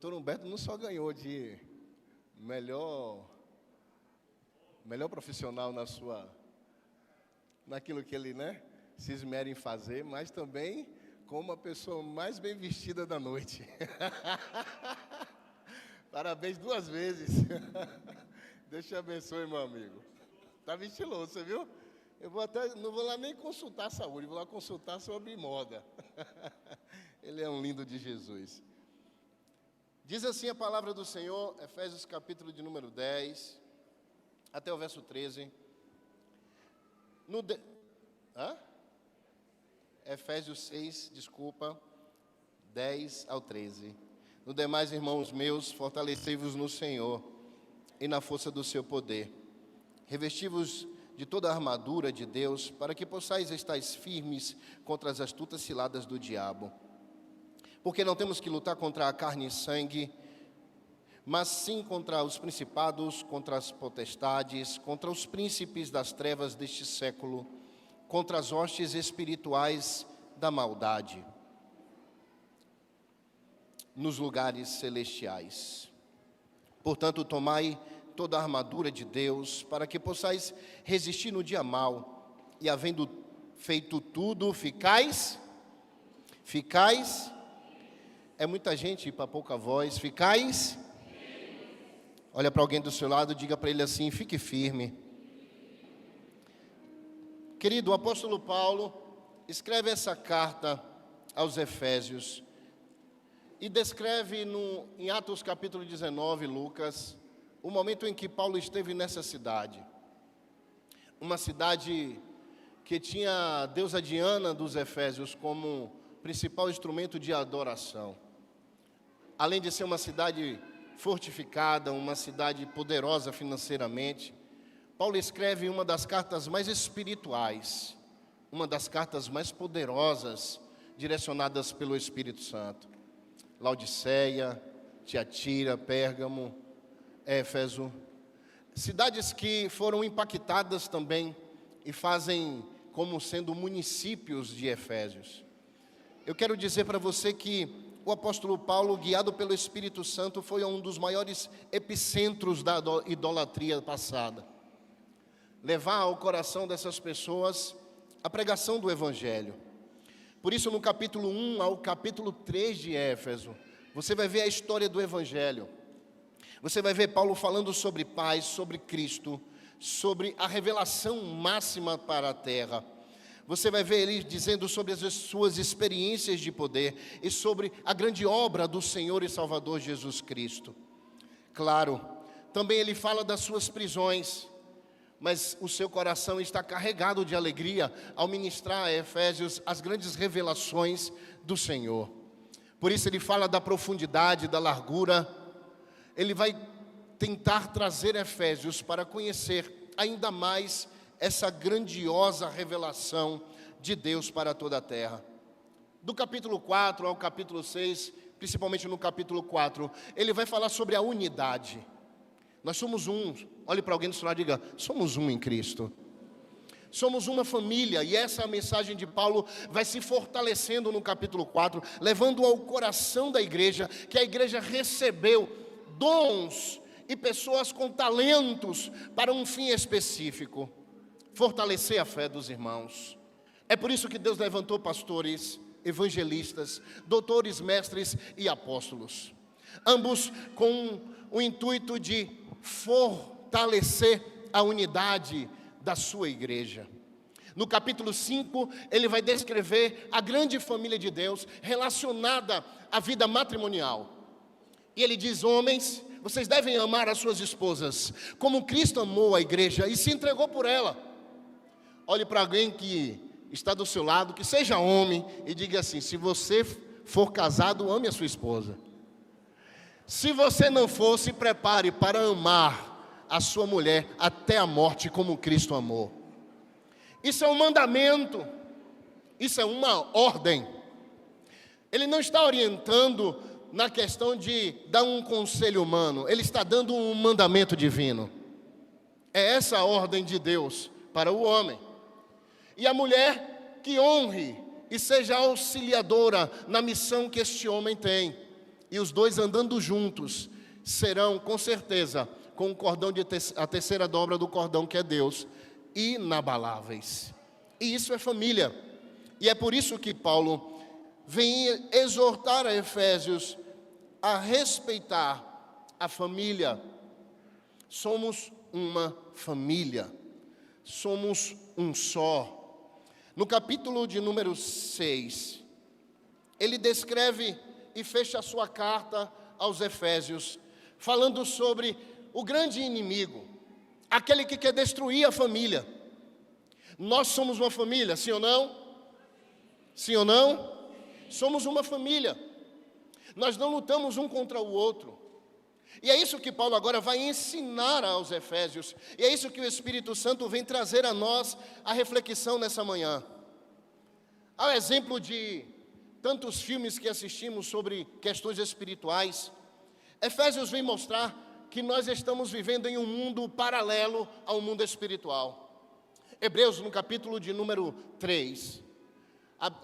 Doutor Humberto não só ganhou de melhor profissional naquilo que ele, se esmera em fazer, mas também como a pessoa mais bem vestida da noite. Parabéns 2 vezes. Deus te abençoe, meu amigo. Tá estiloso, você viu? Não vou lá nem consultar a saúde, vou lá consultar sobre moda. Ele é um lindo de Jesus. Diz assim a palavra do Senhor, Efésios capítulo de número 10, até o verso 13. Efésios 6, 10 ao 13. No demais, irmãos meus, fortalecei-vos no Senhor e na força do seu poder. Revesti-vos de toda a armadura de Deus, para que possais estar firmes contra as astutas ciladas do diabo. Porque não temos que lutar contra a carne e sangue, mas sim contra os principados, contra as potestades, contra os príncipes das trevas deste século, contra as hostes espirituais da maldade nos lugares celestiais. Portanto, tomai toda a armadura de Deus, para que possais resistir no dia mau, e havendo feito tudo, ficais, é muita gente para pouca voz, ficais, olha para alguém do seu lado, diga para ele assim, fique firme. Querido, o apóstolo Paulo escreve essa carta aos Efésios, e descreve em Atos capítulo 19, Lucas, o momento em que Paulo esteve nessa cidade. Uma cidade que tinha a deusa Diana dos Efésios como principal instrumento de adoração. Além de ser uma cidade fortificada, uma cidade poderosa financeiramente, Paulo escreve uma das cartas mais espirituais, uma das cartas mais poderosas, direcionadas pelo Espírito Santo. Laodiceia, Tiatira, Pérgamo, Éfeso, cidades que foram impactadas também e fazem como sendo municípios de Efésios. Eu quero dizer para você que o apóstolo Paulo, guiado pelo Espírito Santo, foi um dos maiores epicentros da idolatria passada. Levar ao coração dessas pessoas a pregação do Evangelho. Por isso, no capítulo 1 ao capítulo 3 de Éfeso, você vai ver a história do Evangelho. Você vai ver Paulo falando sobre paz, sobre Cristo, sobre a revelação máxima para a terra. Você vai ver ele dizendo sobre as suas experiências de poder e sobre a grande obra do Senhor e Salvador Jesus Cristo. Claro, também ele fala das suas prisões, mas o seu coração está carregado de alegria ao ministrar a Efésios as grandes revelações do Senhor. Por isso ele fala da profundidade, da largura. Ele vai tentar trazer Efésios para conhecer ainda mais essa grandiosa revelação de Deus para toda a terra. Do capítulo 4 ao capítulo 6, principalmente no capítulo 4, ele vai falar sobre a unidade. Nós somos um. Olhe para alguém do seu lado e diga, somos um em Cristo. Somos uma família, e essa mensagem de Paulo vai se fortalecendo no capítulo 4, levando ao coração da igreja, que a igreja recebeu dons e pessoas com talentos para um fim específico. Fortalecer a fé dos irmãos. É por isso que Deus levantou pastores, evangelistas, doutores, mestres e apóstolos. Ambos com o intuito de fortalecer a unidade da sua igreja. No capítulo 5, ele vai descrever a grande família de Deus relacionada à vida matrimonial. E ele diz, homens, vocês devem amar as suas esposas, como Cristo amou a igreja e se entregou por ela. Olhe para alguém que está do seu lado, que seja homem, e diga assim, se você for casado, ame a sua esposa. Se você não for, se prepare para amar a sua mulher até a morte, como Cristo amou. Isso é um mandamento, isso é uma ordem. Ele não está orientando na questão de dar um conselho humano, ele está dando um mandamento divino. É essa a ordem de Deus para o homem. E a mulher que honre e seja auxiliadora na missão que este homem tem. e os dois andando juntos serão, com certeza, com o cordão a terceira dobra do cordão que é Deus, inabaláveis. E isso é família. E é por isso que Paulo vem exortar a Efésios a respeitar a família. Somos uma família. Somos um só. No capítulo de número 6, ele descreve e fecha a sua carta aos Efésios, falando sobre o grande inimigo, aquele que quer destruir a família. Nós somos uma família, sim ou não? Sim ou não? Somos uma família. Nós não lutamos um contra o outro. E é isso que Paulo agora vai ensinar aos Efésios. E é isso que o Espírito Santo vem trazer a nós a reflexão nessa manhã. Ao exemplo de tantos filmes que assistimos sobre questões espirituais, Efésios vem mostrar que nós estamos vivendo em um mundo paralelo ao mundo espiritual. Hebreus, no capítulo de número 3,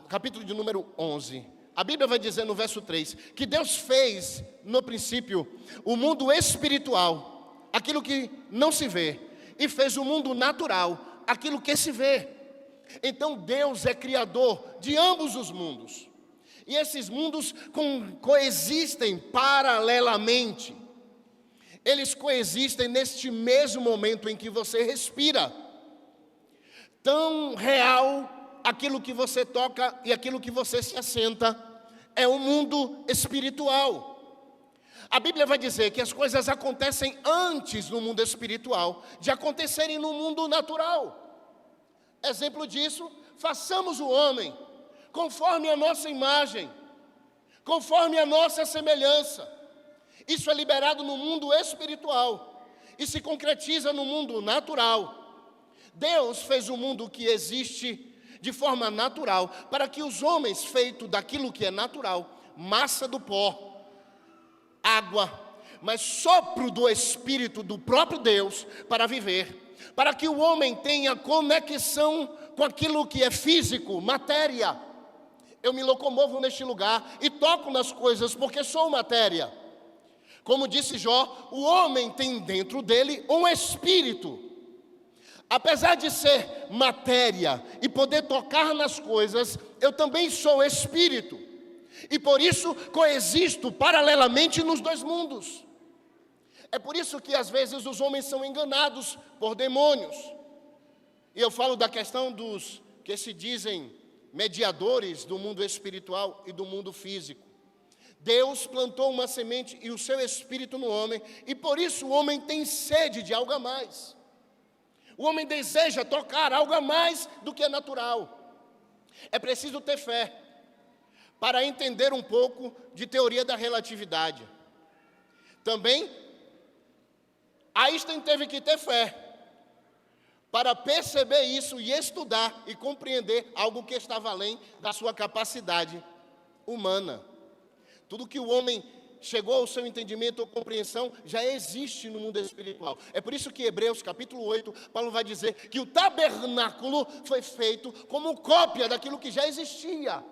capítulo de número 11, a Bíblia vai dizer no verso 3, que Deus fez, no princípio, o mundo espiritual, aquilo que não se vê, e fez o mundo natural, aquilo que se vê. Então Deus é criador de ambos os mundos. E esses mundos coexistem paralelamente. Eles coexistem neste mesmo momento em que você respira. Tão real aquilo que você toca e aquilo que você se assenta é o mundo espiritual. A Bíblia vai dizer que as coisas acontecem antes no mundo espiritual de acontecerem no mundo natural. Exemplo disso, façamos o homem conforme a nossa imagem, conforme a nossa semelhança. Isso é liberado no mundo espiritual e se concretiza no mundo natural. Deus fez o mundo que existe de forma natural, para que os homens, feitos daquilo que é natural, massa do pó, água, mas sopro do Espírito do próprio Deus para viver, para que o homem tenha conexão com aquilo que é físico, matéria. Eu me locomovo neste lugar e toco nas coisas porque sou matéria. Como disse Jó, o homem tem dentro dele um espírito. Apesar de ser matéria e poder tocar nas coisas, eu também sou espírito. E por isso coexisto paralelamente nos dois mundos. É por isso que às vezes os homens são enganados por demônios. E eu falo da questão dos que se dizem mediadores do mundo espiritual e do mundo físico. Deus plantou uma semente e o seu espírito no homem, e por isso o homem tem sede de algo a mais. O homem deseja tocar algo a mais do que é natural. É preciso ter fé para entender um pouco de teoria da relatividade. Também, Einstein teve que ter fé para perceber isso e estudar e compreender algo que estava além da sua capacidade humana. Tudo que o homem chegou ao seu entendimento ou compreensão já existe no mundo espiritual. É por isso que Hebreus capítulo 8, Paulo vai dizer que o tabernáculo foi feito como cópia daquilo que já existia.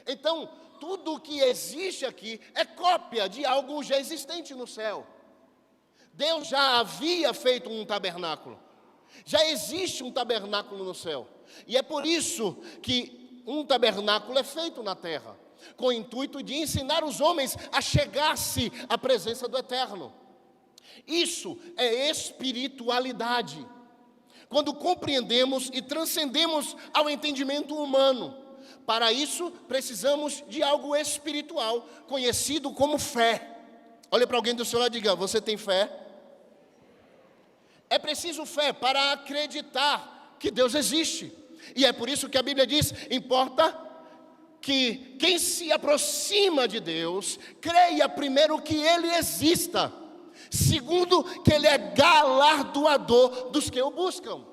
Então, tudo que existe aqui é cópia de algo já existente no céu. Deus já havia feito um tabernáculo. Já existe um tabernáculo no céu. E é por isso que um tabernáculo é feito na terra, com o intuito de ensinar os homens a chegar-se à presença do Eterno. Isso é espiritualidade. Quando compreendemos e transcendemos ao entendimento humano. Para isso, precisamos de algo espiritual, conhecido como fé. Olha para alguém do seu lado e diga: você tem fé? É preciso fé para acreditar que Deus existe. E é por isso que a Bíblia diz: importa que quem se aproxima de Deus, creia primeiro que Ele exista. Segundo, que Ele é galardoador dos que o buscam.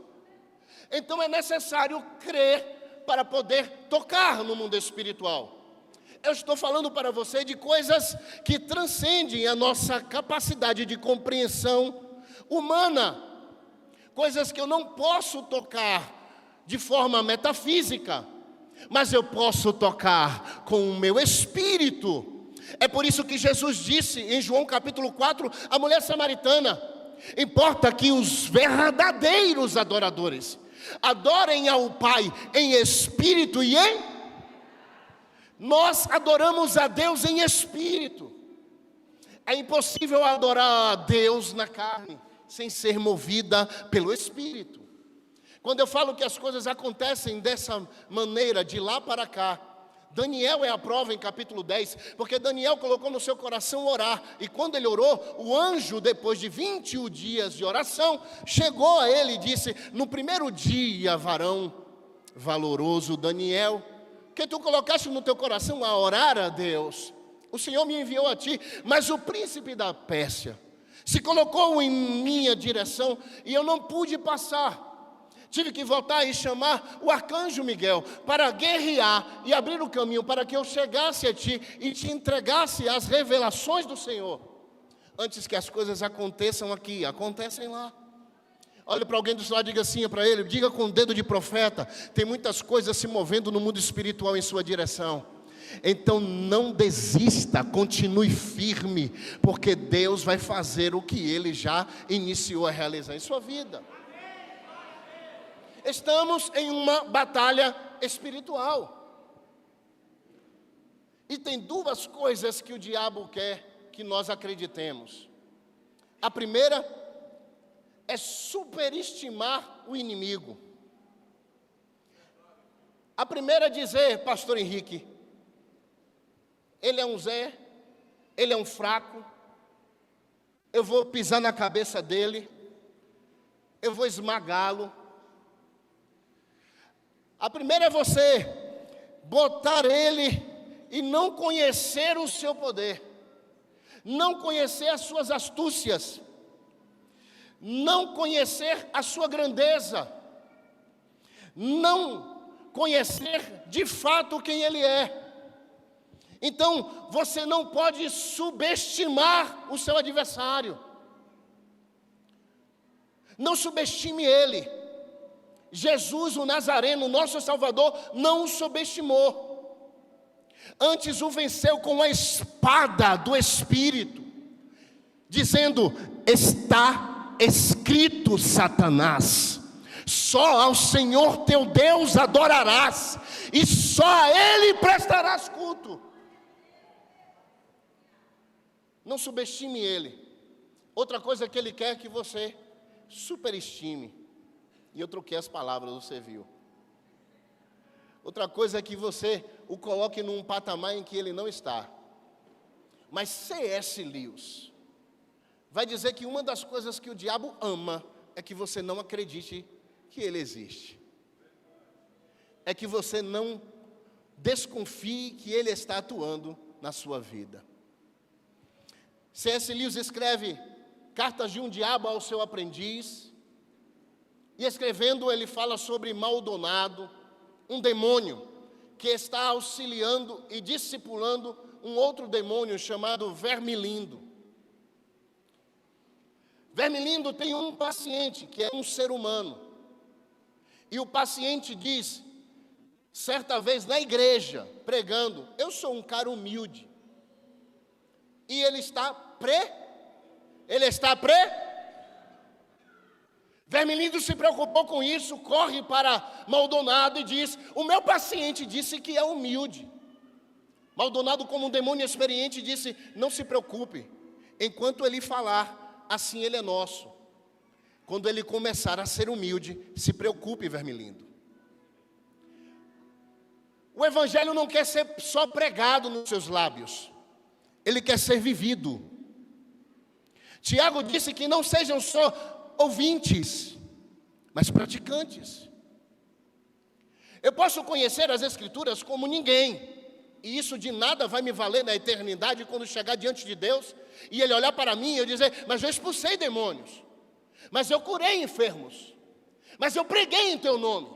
Então é necessário crer para poder tocar no mundo espiritual. Eu estou falando para você de coisas que transcendem a nossa capacidade de compreensão humana. Coisas que eu não posso tocar de forma metafísica, mas eu posso tocar com o meu espírito. É por isso que Jesus disse em João capítulo 4, a mulher samaritana: importa que os verdadeiros adoradores adorem ao Pai em espírito e em... Nós adoramos a Deus em espírito. É impossível adorar a Deus na carne sem ser movida pelo espírito. Quando eu falo que as coisas acontecem dessa maneira, de lá para cá, Daniel é a prova em capítulo 10, porque Daniel colocou no seu coração orar, e quando ele orou, o anjo, depois de 21 dias de oração, chegou a ele e disse: no primeiro dia, varão valoroso Daniel, que tu colocaste no teu coração a orar a Deus, o Senhor me enviou a ti, mas o príncipe da Pérsia se colocou em minha direção, e eu não pude passar. Tive que voltar e chamar o arcanjo Miguel para guerrear e abrir o caminho para que eu chegasse a ti e te entregasse as revelações do Senhor. Antes que as coisas aconteçam aqui, acontecem lá. Olha para alguém do seu lado e diga assim para ele, diga com o dedo de profeta: tem muitas coisas se movendo no mundo espiritual em sua direção. Então não desista, continue firme, porque Deus vai fazer o que Ele já iniciou a realizar em sua vida. Estamos em uma batalha espiritual. E tem duas coisas que o diabo quer que nós acreditemos. A primeira é superestimar o inimigo. A primeira é dizer: pastor Henrique, ele é um Zé, ele é um fraco, eu vou pisar na cabeça dele, eu vou esmagá-lo. A primeira é você botar ele e não conhecer o seu poder, não conhecer as suas astúcias, não conhecer a sua grandeza, não conhecer de fato quem ele é. Então, você não pode subestimar o seu adversário. Não subestime ele. Jesus, o Nazareno, nosso Salvador, não o subestimou. Antes o venceu com a espada do Espírito, dizendo: está escrito, Satanás, só ao Senhor teu Deus adorarás, e só a Ele prestarás culto. Não subestime Ele. Outra coisa que Ele quer que você superestime. E eu troquei as palavras, você viu. Outra coisa é que você o coloque num patamar em que ele não está. Mas C.S. Lewis vai dizer que uma das coisas que o diabo ama é que você não acredite que ele existe. É que você não desconfie que ele está atuando na sua vida. C.S. Lewis escreve Cartas de um Diabo ao seu Aprendiz. E escrevendo, ele fala sobre Maldonado, um demônio que está auxiliando e discipulando um outro demônio chamado Vermilindo. Vermilindo tem um paciente que é um ser humano. E o paciente diz, certa vez na igreja, pregando: eu sou um cara humilde. E ele está Vermilindo se preocupou com isso, corre para Maldonado e diz: o meu paciente disse que é humilde. Maldonado, como um demônio experiente, disse: não se preocupe, enquanto ele falar, assim ele é nosso. Quando ele começar a ser humilde, se preocupe, Vermilindo. O evangelho não quer ser só pregado nos seus lábios, ele quer ser vivido. Tiago disse que não sejam só ouvintes, mas praticantes. Eu posso conhecer as Escrituras como ninguém, e isso de nada vai me valer na eternidade, quando chegar diante de Deus, e Ele olhar para mim e eu dizer: mas eu expulsei demônios, mas eu curei enfermos, mas eu preguei em teu nome.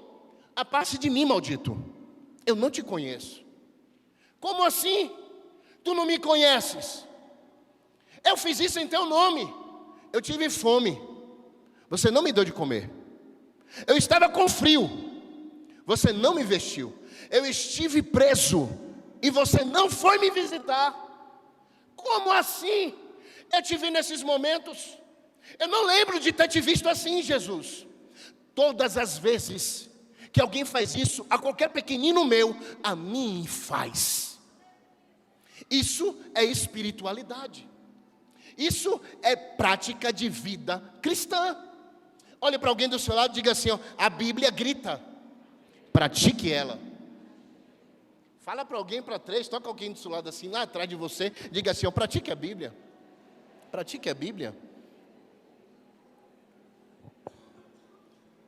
Apasse de mim, maldito, eu não te conheço. Como assim? Tu não me conheces? Eu fiz isso em teu nome. Eu tive fome, você não me deu de comer. Eu estava com frio, você não me vestiu. eu estive preso e você não foi me visitar. Como assim? Eu te vi nesses momentos. Eu não lembro de ter te visto assim, Jesus. Todas as vezes que alguém faz isso, a qualquer pequenino meu, a mim faz. Isso é espiritualidade. Isso é prática de vida cristã. Olhe para alguém do seu lado e diga assim, ó, a Bíblia grita, pratique ela. Fala para alguém, para três, toca alguém do seu lado assim, lá atrás de você, diga assim, ó, pratique a Bíblia. Pratique a Bíblia.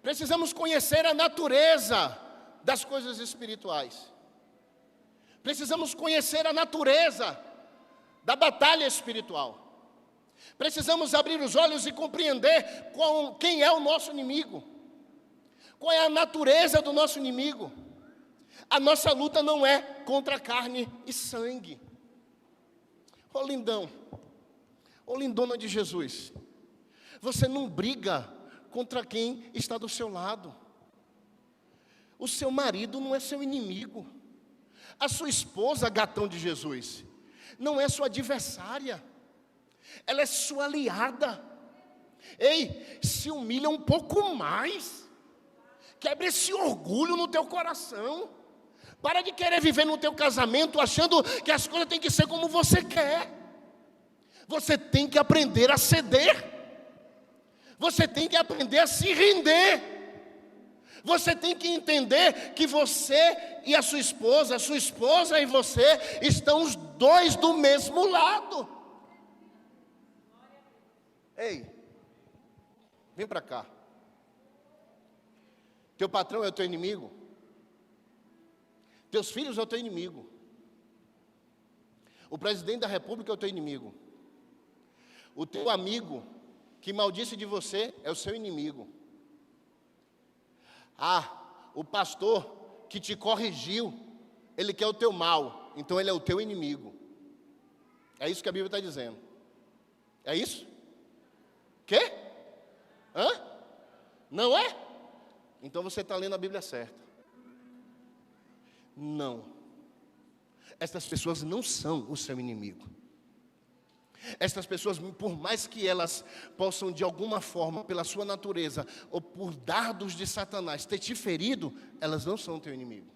Precisamos conhecer a natureza das coisas espirituais. Precisamos conhecer a natureza da batalha espiritual. Precisamos abrir os olhos e compreender quem é o nosso inimigo. Qual é a natureza do nosso inimigo. A nossa luta não é contra carne e sangue. Ô lindão, ô lindona de Jesus, você não briga contra quem está do seu lado. O seu marido não é seu inimigo. A sua esposa, gatão de Jesus, não é sua adversária. Ela é sua aliada. Ei, se humilha um pouco mais. Quebre esse orgulho no teu coração. Para de querer viver no teu casamento achando que as coisas têm que ser como você quer. Você tem que aprender a ceder. Você tem que aprender a se render. Você tem que entender que você e a sua esposa e você estão os dois do mesmo lado. Ei, vem para cá. Teu patrão é o teu inimigo. Teus filhos é o teu inimigo. O presidente da república é o teu inimigo. O teu amigo que maldisse de você é o seu inimigo. Ah, o pastor que te corrigiu, ele quer o teu mal, então ele é o teu inimigo. É isso que a Bíblia está dizendo. É isso? Quê? Hã? Não é? Então você está lendo a Bíblia certa. Não. Estas pessoas não são o seu inimigo. Estas pessoas, por mais que elas possam de alguma forma, pela sua natureza, ou por dardos de Satanás, ter te ferido, elas não são teu inimigo.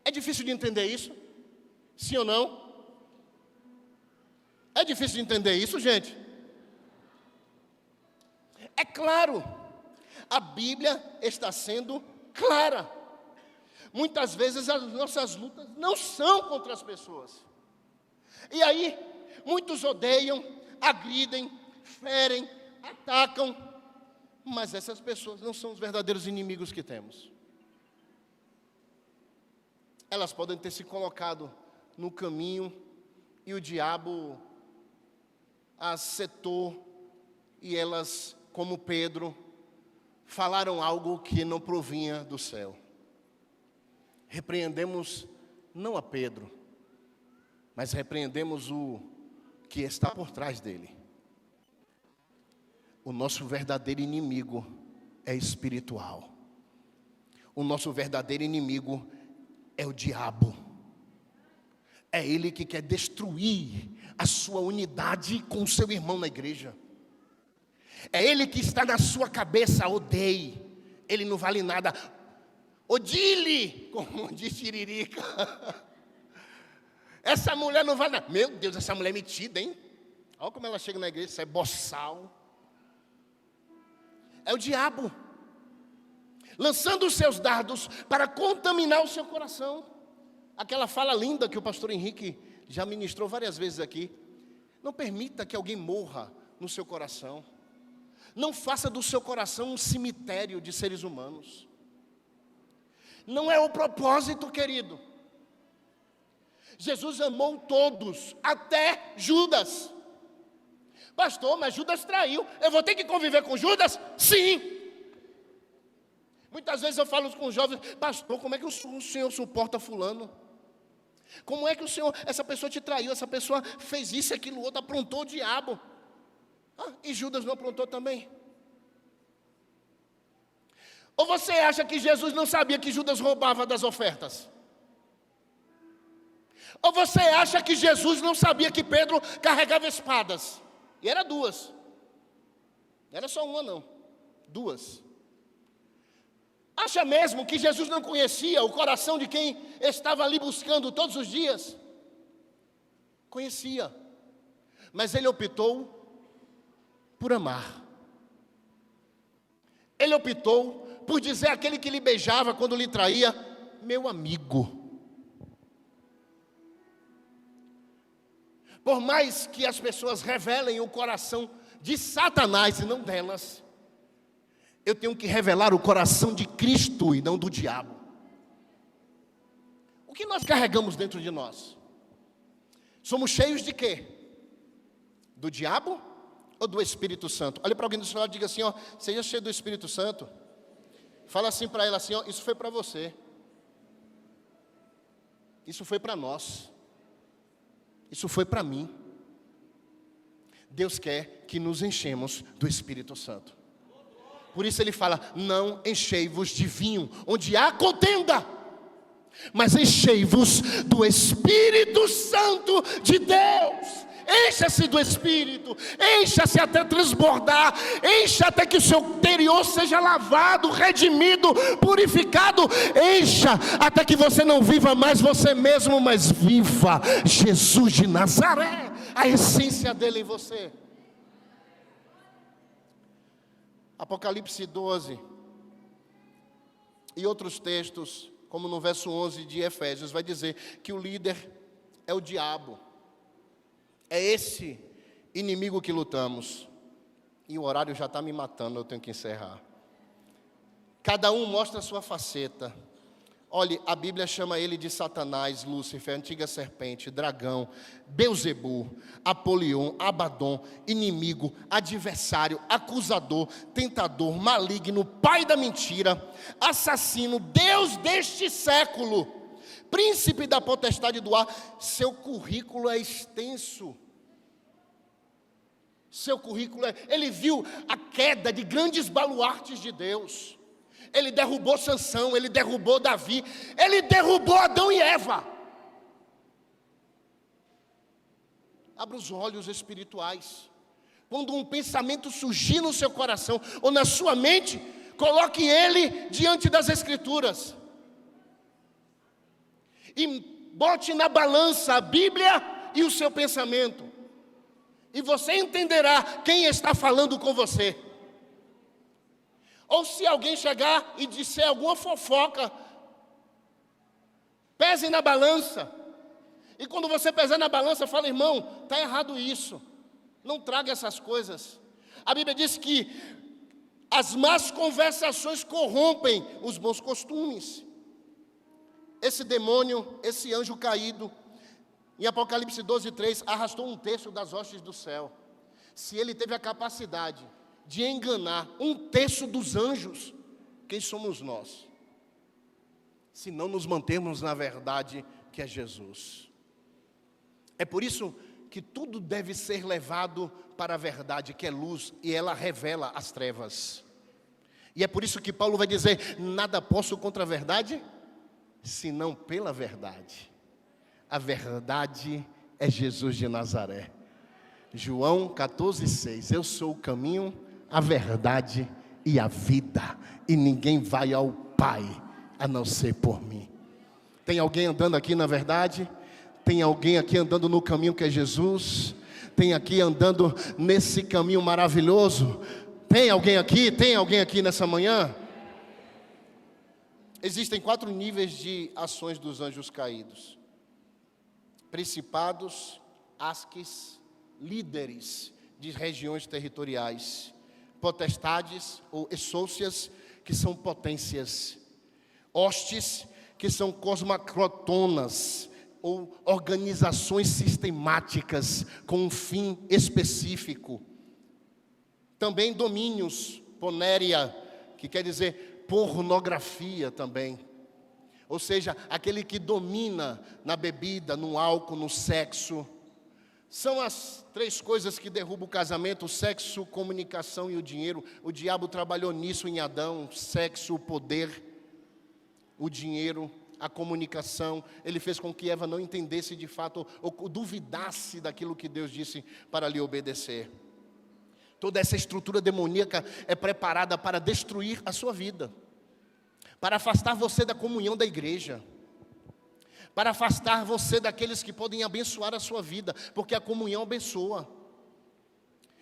É difícil de entender isso? Sim ou não? É difícil de entender isso, gente? É claro, a Bíblia está sendo clara. Muitas vezes as nossas lutas não são contra as pessoas. E aí, muitos odeiam, agridem, ferem, atacam, mas essas pessoas não são os verdadeiros inimigos que temos. Elas podem ter se colocado no caminho e o diabo as setou e elas, como Pedro, falaram algo que não provinha do céu. Repreendemos não a Pedro, mas repreendemos o que está por trás dele. O nosso verdadeiro inimigo é espiritual. O nosso verdadeiro inimigo é o diabo. É ele que quer destruir a sua unidade com o seu irmão na igreja. É ele que está na sua cabeça, odeie, ele não vale nada. Odile, como diz Tiririca. Essa mulher não vale nada. Meu Deus, essa mulher é metida, hein? Olha como ela chega na igreja, sai boçal. É o diabo lançando os seus dardos para contaminar o seu coração. Aquela fala linda que o pastor Henrique já ministrou várias vezes aqui. Não permita que alguém morra no seu coração. Não faça do seu coração um cemitério de seres humanos. Não é o propósito, querido. Jesus amou todos, até Judas. Pastor, mas Judas traiu. Eu vou ter que conviver com Judas? Sim. Muitas vezes eu falo com os jovens: pastor, como é que o senhor suporta fulano? Como é que o senhor, essa pessoa te traiu, essa pessoa fez isso, aquilo, outro, aprontou o diabo. E Judas não aprontou também? Ou você acha que Jesus não sabia que Judas roubava das ofertas? Ou você acha que Jesus não sabia que Pedro carregava espadas? E era duas. Não era só uma não, duas. Acha mesmo que Jesus não conhecia o coração de quem estava ali buscando todos os dias? Conhecia. Mas ele optou por amar. Ele optou por dizer àquele que lhe beijava quando lhe traía, meu amigo. Por mais que as pessoas revelem o coração de Satanás e não delas, eu tenho que revelar o coração de Cristo e não do diabo. O que nós carregamos dentro de nós? Somos cheios de quê? Do diabo ou do Espírito Santo? Olha para alguém do seu lado e diga assim, ó, seja cheio do Espírito Santo. Fala assim para ela assim, ó, isso foi para você. Isso foi para nós. Isso foi para mim. Deus quer que nos enchemos do Espírito Santo. Por isso ele fala, não enchei-vos de vinho, onde há contenda, mas enchei-vos do Espírito Santo de Deus. Encha-se do Espírito, encha-se até transbordar, encha até que o seu interior seja lavado, redimido, purificado. Encha até que você não viva mais você mesmo, mas viva Jesus de Nazaré, a essência dele em você. Apocalipse 12 e outros textos, como no verso 11 de Efésios, vai dizer que o líder é o diabo. É esse inimigo que lutamos. E o horário já está me matando, eu tenho que encerrar. Cada um mostra a sua faceta. Olhe, a Bíblia chama ele de Satanás, Lúcifer, antiga serpente, dragão, Belzebu, Apolion, Abaddon, inimigo, adversário, acusador, tentador, maligno, pai da mentira, assassino, Deus deste século, príncipe da potestade do ar. Seu currículo é extenso. Seu currículo é... Ele viu a queda de grandes baluartes de Deus. Ele derrubou Sansão, ele derrubou Davi, ele derrubou Adão e Eva. Abra os olhos espirituais. Quando um pensamento surgir no seu coração ou na sua mente, coloque ele diante das Escrituras. E bote na balança a Bíblia e o seu pensamento. E você entenderá quem está falando com você. Ou se alguém chegar e disser alguma fofoca, pese na balança. E quando você pesar na balança, fala, irmão, está errado isso. Não traga essas coisas. A Bíblia diz que as más conversações corrompem os bons costumes. Esse demônio, esse anjo caído, em Apocalipse 12:3, arrastou um terço das hostes do céu. Se ele teve a capacidade de enganar um terço dos anjos, quem somos nós? Se não nos mantemos na verdade que é Jesus. É por isso que tudo deve ser levado para a verdade, que é luz, e ela revela as trevas. E é por isso que Paulo vai dizer, nada posso contra a verdade, senão pela verdade. A verdade é Jesus de Nazaré. João 14:6, eu sou o caminho, a verdade e a vida, e ninguém vai ao Pai a não ser por mim. Tem alguém andando aqui na verdade? Tem alguém aqui andando no caminho que é Jesus? Tem aqui andando nesse caminho maravilhoso? Tem alguém aqui? Tem alguém aqui nessa manhã? Existem 4 níveis de ações dos anjos caídos: principados, asques, líderes de regiões territoriais, potestades ou essôncias, que são potências, hostes, que são cosmocrotonas, ou organizações sistemáticas com um fim específico. Também domínios, ponéria, que quer dizer pornografia também. Ou seja, aquele que domina na bebida, no álcool, no sexo. São as 3 coisas que derrubam o casamento: o sexo, comunicação e o dinheiro. O diabo trabalhou nisso em Adão: o sexo, o poder, o dinheiro, a comunicação. Ele fez com que Eva não entendesse de fato, ou duvidasse daquilo que Deus disse para lhe obedecer. Toda essa estrutura demoníaca é preparada para destruir a sua vida, para afastar você da comunhão da igreja, para afastar você daqueles que podem abençoar a sua vida, porque a comunhão abençoa.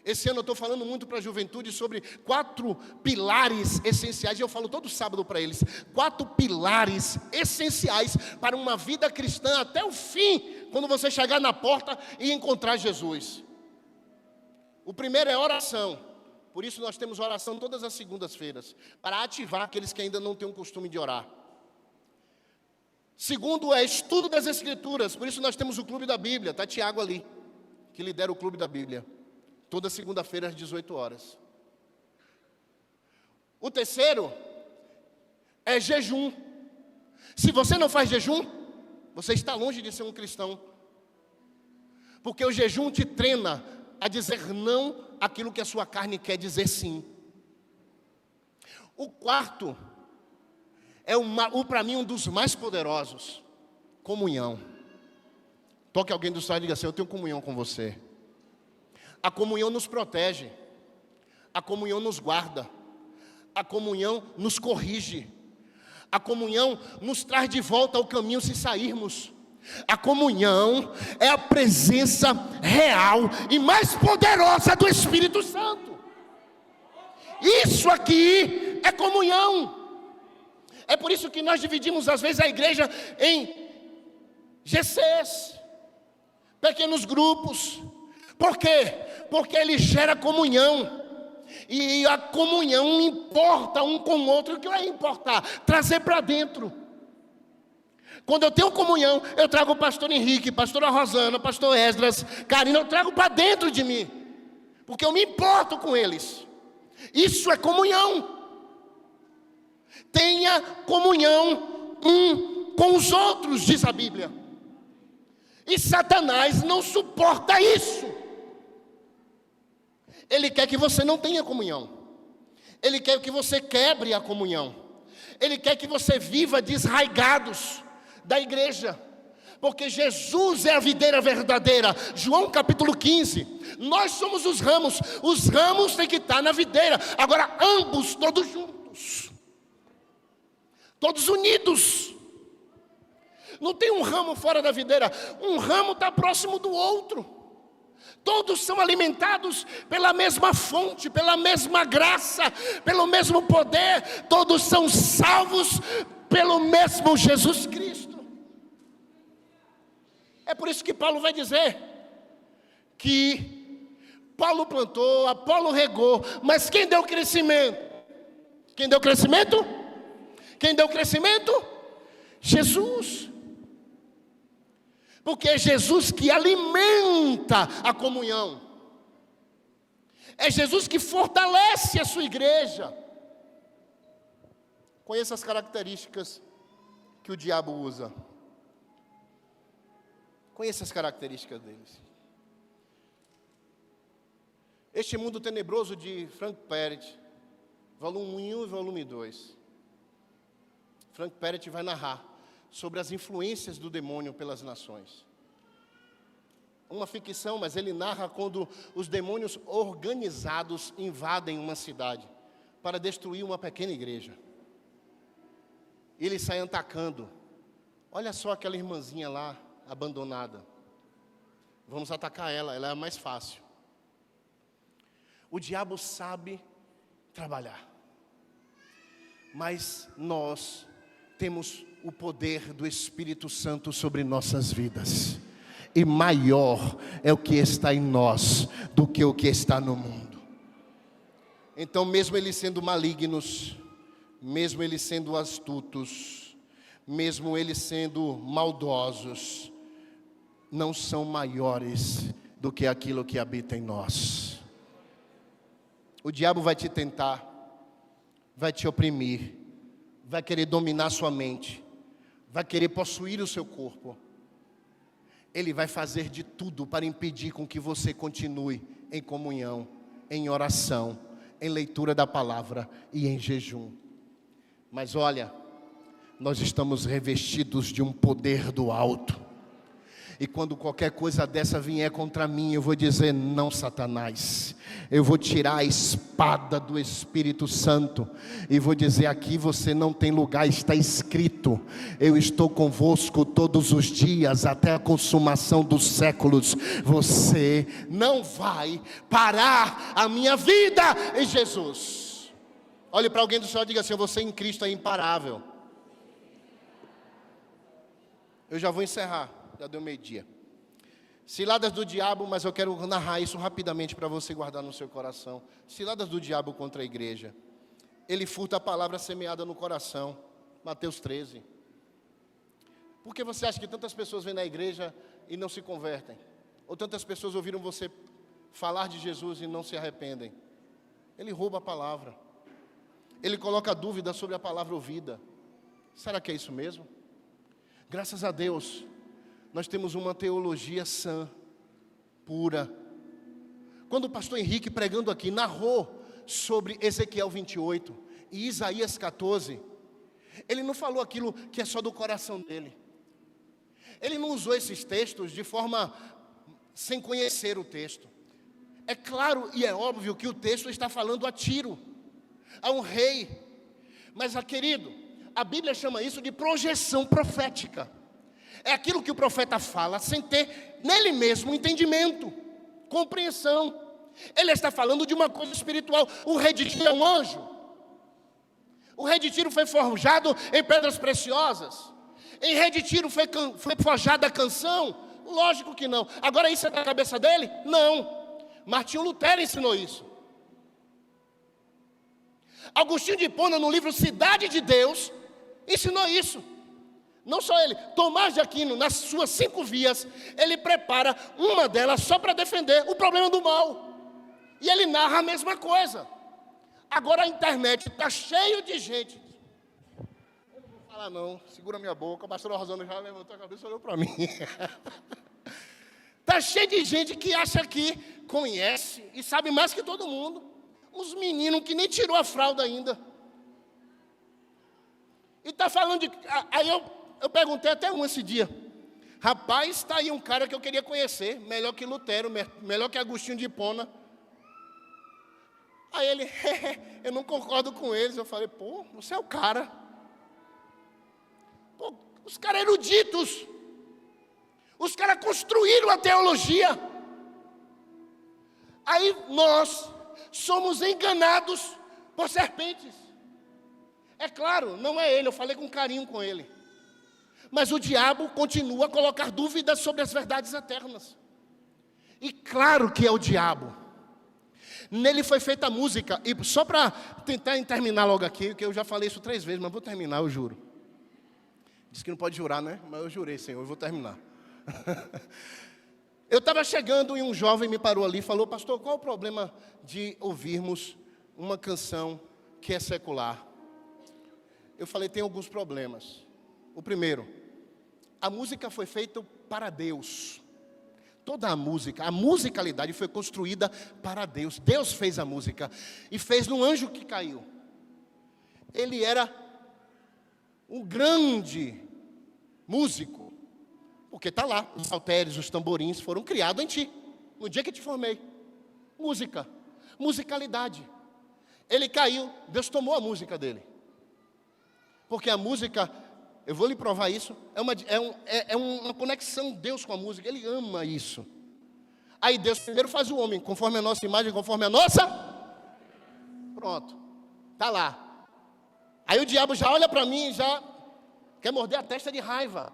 Esse ano eu estou falando muito para a juventude sobre 4 pilares essenciais, e eu falo todo sábado para eles: 4 pilares essenciais para uma vida cristã até o fim, quando você chegar na porta e encontrar Jesus. O primeiro é oração. Por isso nós temos oração todas as segundas-feiras, para ativar aqueles que ainda não têm o costume de orar. Segundo é estudo das Escrituras. Por isso nós temos o Clube da Bíblia. Está Tiago ali, que lidera o Clube da Bíblia, toda segunda-feira às 18 horas. O terceiro é jejum. Se você não faz jejum, você está longe de ser um cristão, porque o jejum te treina a dizer não àquilo que a sua carne quer dizer sim. O quarto é para mim um dos mais poderosos: comunhão. Toque alguém do lado e diga assim: eu tenho comunhão com você. A comunhão nos protege, a comunhão nos guarda, a comunhão nos corrige, a comunhão nos traz de volta ao caminho se sairmos. A comunhão é a presença real e mais poderosa do Espírito Santo. Isso aqui é comunhão. É por isso que nós dividimos às vezes a igreja em GCs, pequenos grupos. Por quê? Porque ele gera comunhão. E a comunhão importa um com o outro. O que vai importar? Trazer para dentro. Quando eu tenho comunhão, eu trago o pastor Henrique, pastora Rosana, pastor Esdras, Karina, eu trago para dentro de mim, porque eu me importo com eles. Isso é comunhão. Tenha comunhão um com os outros, diz a Bíblia. E Satanás não suporta isso. Ele quer que você não tenha comunhão. Ele quer que você quebre a comunhão. Ele quer que você viva desraigados da igreja, porque Jesus é a videira verdadeira. João capítulo 15. Nós somos os ramos têm que estar na videira. Agora ambos, todos juntos, todos unidos. Não tem um ramo fora da videira, um ramo está próximo do outro. Todos são alimentados pela mesma fonte, pela mesma graça, pelo mesmo poder. Todos são salvos pelo mesmo Jesus Cristo. É por isso que Paulo vai dizer que Paulo plantou, Apolo regou, mas quem deu crescimento? Quem deu crescimento? Quem deu crescimento? Jesus. Porque é Jesus que alimenta a comunhão. É Jesus que fortalece a sua igreja. Conheça as características que o diabo usa. Conheça as características deles. Este Mundo Tenebroso, de Frank Perret, volume 1 e volume 2. Frank Perret vai narrar sobre as influências do demônio pelas nações. Uma ficção, mas ele narra quando os demônios organizados invadem uma cidade para destruir uma pequena igreja. Eles saem atacando. Olha só aquela irmãzinha lá, abandonada. Vamos atacar ela é a mais fácil. O diabo sabe trabalhar. Mas nós temos o poder do Espírito Santo sobre nossas vidas. E maior é o que está em nós do que o que está no mundo. Então, mesmo eles sendo malignos, mesmo eles sendo astutos, mesmo eles sendo maldosos, não são maiores do que aquilo que habita em nós. O diabo vai te tentar, vai te oprimir, vai querer dominar sua mente, vai querer possuir o seu corpo. ele vai fazer de tudo para impedir com que você continue em comunhão, em oração, em leitura da palavra e em jejum. Mas olha, nós estamos revestidos de um poder do alto. E quando qualquer coisa dessa vier contra mim, eu vou dizer: não, Satanás. Eu vou tirar a espada do Espírito Santo e vou dizer: aqui você não tem lugar, está escrito: eu estou convosco todos os dias até a consumação dos séculos. Você não vai parar a minha vida em Jesus. Olhe para alguém do céu e diga assim: você em Cristo é imparável. Eu já vou encerrar. Já deu meio-dia. Ciladas do diabo, mas eu quero narrar isso rapidamente para você guardar no seu coração. Ciladas do diabo contra a igreja. Ele furta a palavra semeada no coração. Mateus 13. Por que você acha que tantas pessoas vêm na igreja e não se convertem? Ou tantas pessoas ouviram você falar de Jesus e não se arrependem? Ele rouba a palavra. Ele coloca dúvida sobre a palavra ouvida. Será que é isso mesmo? Graças a Deus, nós temos uma teologia sã, pura. Quando o pastor Henrique, pregando aqui, narrou sobre Ezequiel 28 e Isaías 14, ele não falou aquilo que é só do coração dele. Ele não usou esses textos de forma sem conhecer o texto. É claro e é óbvio que o texto está falando a Tiro, a um rei. Mas, querido, a Bíblia chama isso de projeção profética. É aquilo que o profeta fala sem ter nele mesmo entendimento, compreensão. Ele está falando de uma coisa espiritual. O rei de Tiro é um anjo. O rei de Tiro foi forjado em pedras preciosas. Em rei de Tiro foi forjada a canção? Lógico que não. Agora isso é da cabeça dele? Não. Martinho Lutero ensinou isso. Agostinho de Hipona, no livro Cidade de Deus, ensinou isso. Não só ele, Tomás de Aquino, nas suas 5 vias, ele prepara uma delas só para defender o problema do mal. E ele narra a mesma coisa. Agora a internet está cheio de gente. Eu não vou falar não, segura minha boca. A pastora Rosana já levantou a cabeça e olhou para mim. Está cheio de gente que acha que conhece e sabe mais que todo mundo. Uns meninos que nem tirou a fralda ainda. E está falando de... Aí eu perguntei até esse dia: rapaz, está aí um cara que eu queria conhecer, melhor que Lutero, melhor que Agostinho de Hipona. Aí ele, eu não concordo com eles. Eu falei: pô, você é o cara. Pô, os caras eruditos, os caras construíram a teologia. Aí nós somos enganados por serpentes. É claro, não é ele, eu falei com carinho com ele. Mas o diabo continua a colocar dúvidas sobre as verdades eternas. E claro que é o diabo. Nele foi feita a música. E só para tentar terminar logo aqui, que eu já falei isso 3 vezes, mas vou terminar, eu juro. Diz que não pode jurar, né? Mas eu jurei, Senhor, eu vou terminar. Eu estava chegando e um jovem me parou ali e falou: pastor, qual é o problema de ouvirmos uma canção que é secular? Eu falei: tem alguns problemas. O primeiro, a música foi feita para Deus. Toda a musicalidade foi construída para Deus. Deus fez a música e fez no anjo que caiu. Ele era um grande músico, porque está lá, os saltérios, os tamborins foram criados em ti, no dia que te formei. Música, musicalidade. Ele caiu, Deus tomou a música dele. Porque a música, eu vou lhe provar isso, é uma conexão de Deus com a música, Ele ama isso. Aí Deus primeiro faz o homem, conforme a nossa imagem, conforme a nossa... Pronto, está lá. Aí o diabo já olha para mim e já quer morder a testa de raiva.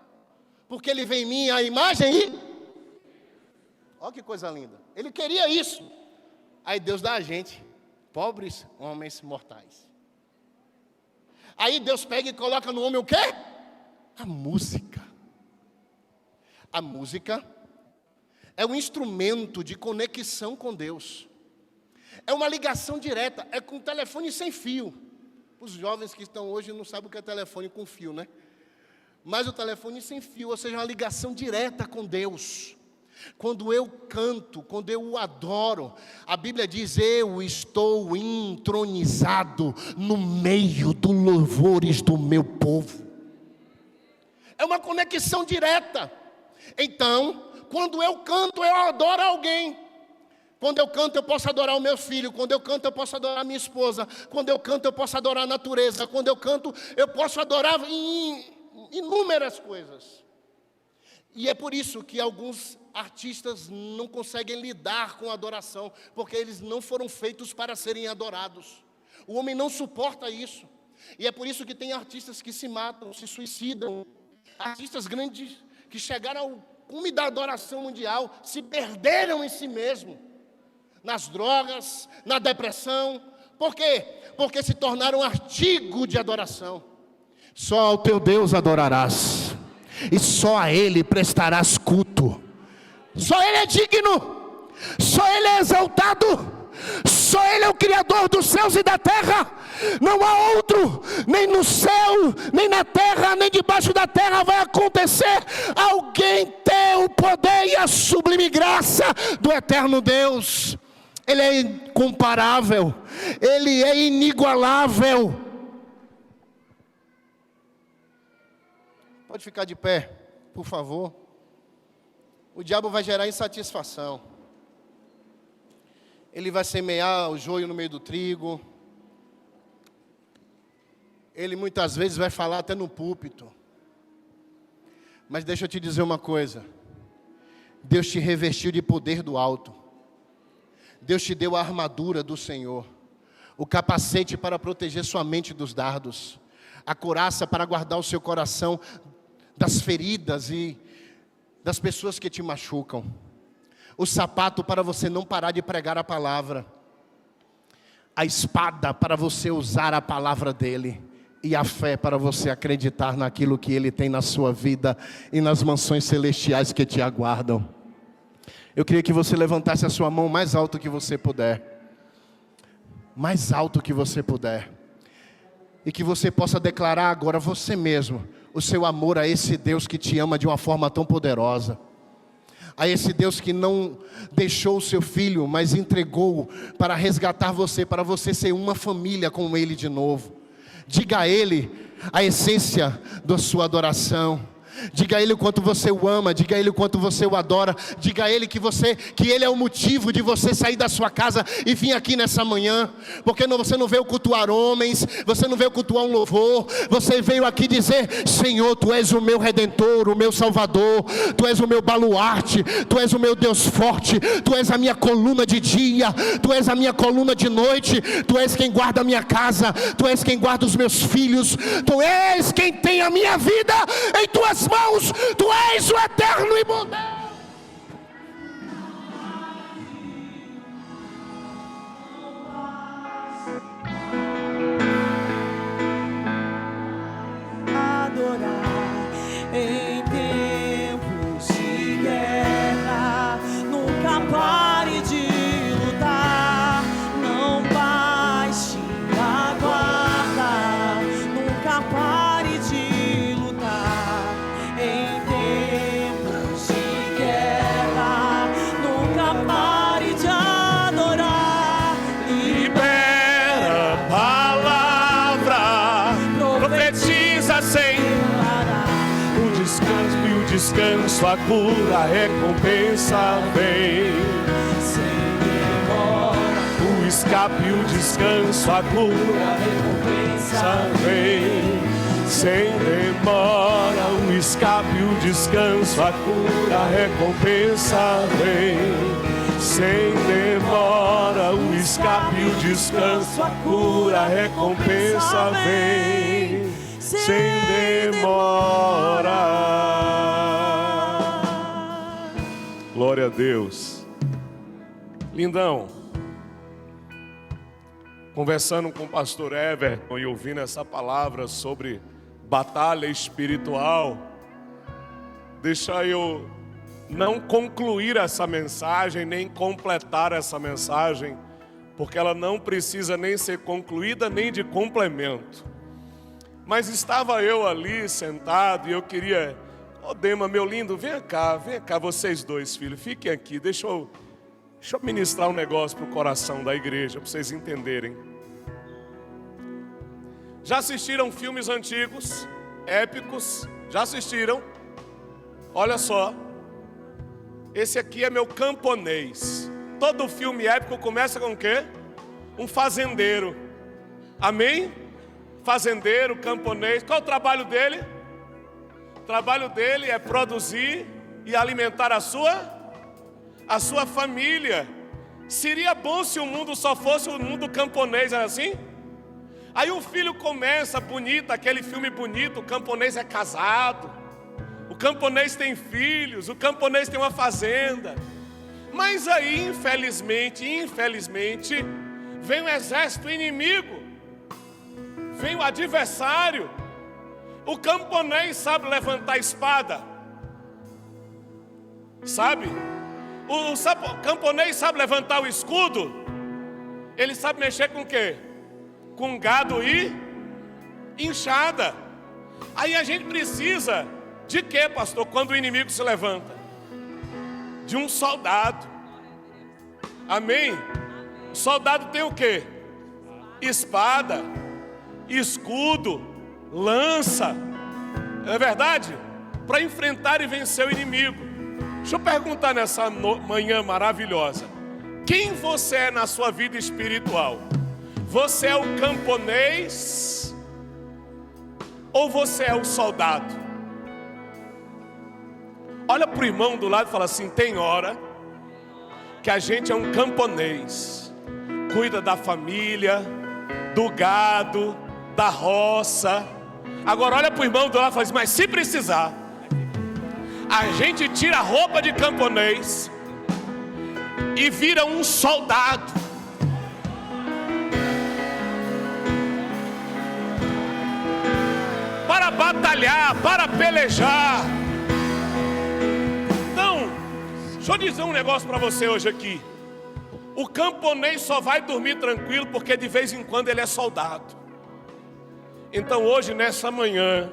Porque ele vê em mim a imagem e... Olha que coisa linda. Ele queria isso. Aí Deus dá a gente, pobres homens mortais. Aí Deus pega e coloca no homem o quê? A música. A música é um instrumento de conexão com Deus. É uma ligação direta, é com telefone sem fio. Os jovens que estão hoje não sabem o que é telefone com fio, né? mas o telefone sem fio, ou seja, uma ligação direta com Deus. Quando eu canto, quando eu o adoro, a Bíblia diz: eu estou entronizado no meio dos louvores do meu povo. É uma conexão direta. Então, quando eu canto, eu adoro alguém. Quando eu canto, eu posso adorar o meu filho. Quando eu canto, eu posso adorar a minha esposa. Quando eu canto, eu posso adorar a natureza. Quando eu canto, eu posso adorar inúmeras coisas. E é por isso que alguns artistas não conseguem lidar com a adoração, porque eles não foram feitos para serem adorados. O homem não suporta isso. E é por isso que tem artistas que se matam, se suicidam. Artistas grandes que chegaram ao cume da adoração mundial, se perderam em si mesmo, nas drogas, na depressão. Por quê? Porque se tornaram artigo de adoração. Só ao teu Deus adorarás, e só a Ele prestarás culto. Só Ele é digno, só Ele é exaltado, só Ele é o Criador dos céus e da terra. Não há outro, nem no céu, nem na terra, nem debaixo da terra vai acontecer alguém ter o poder e a sublime graça do eterno Deus. Ele é incomparável, Ele é inigualável. Pode ficar de pé, por favor. O diabo vai gerar insatisfação. Ele vai semear o joio no meio do trigo. Ele muitas vezes vai falar até no púlpito. Mas deixa eu te dizer uma coisa. Deus te revestiu de poder do alto. Deus te deu a armadura do Senhor. O capacete para proteger sua mente dos dardos. A couraça para guardar o seu coração das feridas e das pessoas que te machucam. O sapato para você não parar de pregar a palavra. A espada para você usar a palavra dele. E a fé para você acreditar naquilo que Ele tem na sua vida e nas mansões celestiais que te aguardam. Eu queria que você levantasse a sua mão mais alto que você puder. Mais alto que você puder. E que você possa declarar agora você mesmo o seu amor a esse Deus que te ama de uma forma tão poderosa. A esse Deus que não deixou o seu filho, mas entregou para resgatar você, para você ser uma família com Ele de novo. Diga a Ele a essência da sua adoração. Diga a Ele o quanto você o ama, diga a Ele o quanto você o adora, diga a Ele que Ele é o motivo de você sair da sua casa e vir aqui nessa manhã, porque você não veio cultuar homens, você não veio cultuar um louvor, você veio aqui dizer: Senhor, Tu és o meu Redentor, o meu Salvador, Tu és o meu baluarte, Tu és o meu Deus forte, Tu és a minha coluna de dia, Tu és a minha coluna de noite, Tu és quem guarda a minha casa, Tu és quem guarda os meus filhos, Tu és quem tem a minha vida em Tuas mãos, Tu és o eterno e bom Deus. Adorar em tempos de guerra, nunca pare de lutar, não baixe a guarda, nunca pare de lutar. Em tempos de guerra, nunca pare de adorar. Libera a palavra, profetiza sem Parar. o descanso e o descanso, a cura, a recompensa vem. Sem demora, O escape e o descanso, a cura, a recompensa vem. Sem demora, o escape e o descanso, a cura, a recompensa vem. Sem demora, o escape e o descanso, a cura, a recompensa vem. Sem demora. Glória a Deus. Lindão, conversando com o pastor Everton e ouvindo essa palavra sobre batalha espiritual, deixa eu não concluir essa mensagem, nem completar essa mensagem, porque ela não precisa nem ser concluída, nem de complemento. Mas estava eu ali sentado e eu queria... Ô Dema, meu lindo, vem cá, vocês dois, filhos, fiquem aqui, deixa eu ministrar um negócio para o coração da igreja, para vocês entenderem. Já assistiram filmes antigos, épicos? Já assistiram? Olha só, esse aqui é meu camponês. Todo filme épico começa com o quê? Um fazendeiro. Amém? Fazendeiro, camponês. Qual é o trabalho dele? O trabalho dele é produzir e alimentar a sua família. Seria bom se o mundo só fosse o mundo camponês, era assim? Aí o filho começa bonito, aquele filme bonito, o camponês é casado, o camponês tem filhos, o camponês tem uma fazenda. Mas aí, infelizmente, vem o exército inimigo, vem o adversário. O camponês sabe levantar a espada, sabe? O camponês sabe levantar o escudo. Ele sabe mexer com o quê? Com gado e enxada. Aí a gente precisa de quê, pastor? Quando o inimigo se levanta? De um soldado. Amém? O soldado tem o quê? Espada, escudo, lança. Não é verdade? Para enfrentar e vencer o inimigo. Deixa eu perguntar nessa manhã maravilhosa: quem você é na sua vida espiritual? Você é o camponês ou você é o soldado? Olha para o irmão do lado e fala assim: tem hora que a gente é um camponês, cuida da família, do gado, da roça. Agora olha para o irmão do lado e fala assim: mas se precisar, a gente tira a roupa de camponês e vira um soldado. Para batalhar, para pelejar. Então, deixa eu dizer um negócio para você hoje aqui. O camponês só vai dormir tranquilo porque de vez em quando ele é soldado. Então hoje, nessa manhã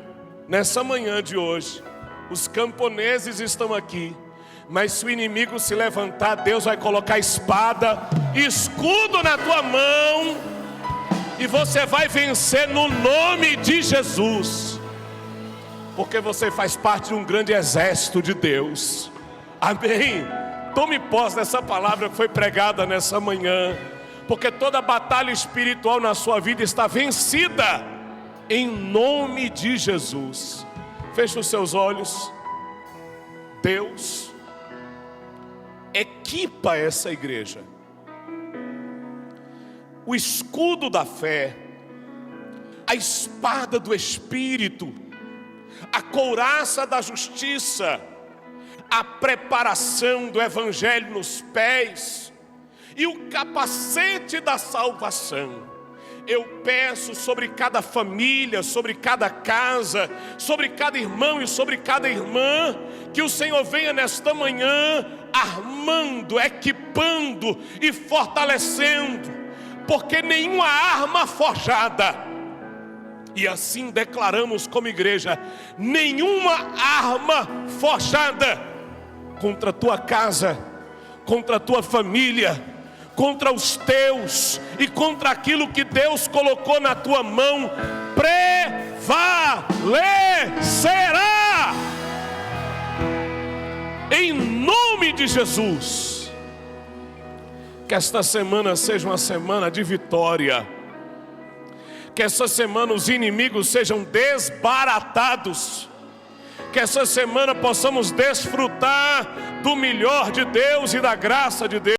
de hoje, os camponeses estão aqui. Mas se o inimigo se levantar, Deus vai colocar espada, escudo na tua mão, e você vai vencer no nome de Jesus. Porque você faz parte de um grande exército de Deus. Amém? Tome posse dessa palavra que foi pregada nessa manhã. Porque toda batalha espiritual na sua vida está vencida em nome de Jesus. Feche os seus olhos. Deus equipa essa igreja. O escudo da fé, a espada do Espírito, a couraça da justiça, a preparação do Evangelho nos pés e o capacete da salvação. Eu peço sobre cada família, sobre cada casa, sobre cada irmão e sobre cada irmã, que o Senhor venha nesta manhã armando, equipando e fortalecendo, porque nenhuma arma forjada, e assim declaramos como igreja, nenhuma arma forjada contra a tua casa, contra a tua família, contra os teus e contra aquilo que Deus colocou na tua mão, prevalecerá em nome de Jesus. Que esta semana seja uma semana de vitória, que essa semana os inimigos sejam desbaratados, que essa semana possamos desfrutar do melhor de Deus e da graça de Deus.